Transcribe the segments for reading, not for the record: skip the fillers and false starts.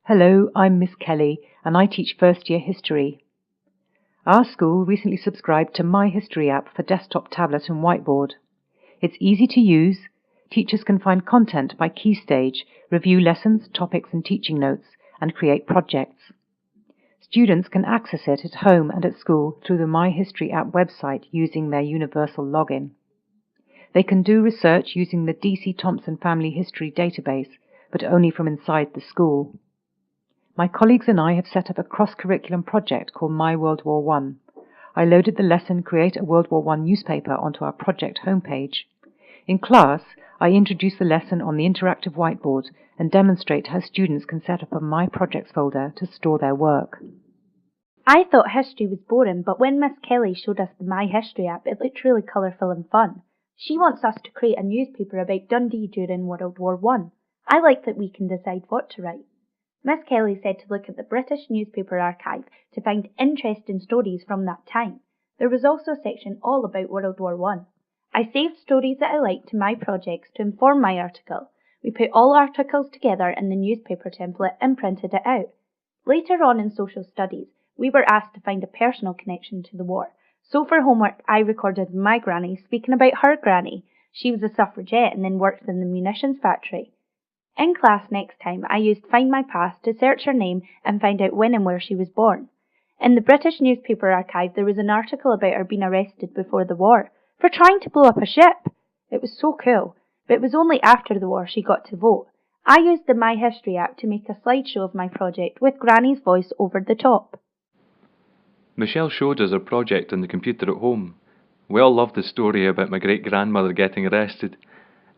Hello, I'm Miss Kelly and I teach first year history. Our school recently subscribed to My History app for desktop, tablet and whiteboard. It's easy to use. Teachers can find content by key stage, review lessons, topics and teaching notes, and create projects. Students can access it at home and at school through the My History app website using their universal login. They can do research using the D.C. Thompson Family History database, but only from inside the school. My colleagues and I have set up a cross-curriculum project called My World War I. I loaded the lesson Create a World War I newspaper onto our project homepage. In class, I introduce the lesson on the interactive whiteboard and demonstrate how students can set up a My Projects folder to store their work. I thought history was boring, but when Miss Kelly showed us the My History app, it looked really colourful and fun. She wants us to create a newspaper about Dundee during World War I. I like that we can decide what to write. Miss Kelly said to look at the British newspaper archive to find interesting stories from that time. There was also a section all about World War I. I saved stories that I liked to my projects to inform my article. We put all articles together in the newspaper template and printed it out. Later on in social studies, we were asked to find a personal connection to the war. So for homework, I recorded my granny speaking about her granny. She was a suffragette and then worked in the munitions factory. In class next time, I used Find My Past to search her name and find out when and where she was born. In the British newspaper archive, there was an article about her being arrested before the war for trying to blow up a ship. It was so cool, but it was only after the war she got to vote. I used the My History app to make a slideshow of my project with Granny's voice over the top. Michelle showed us her project on the computer at home. We all loved the story about my great-grandmother getting arrested.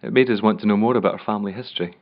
It made us want to know more about her family history.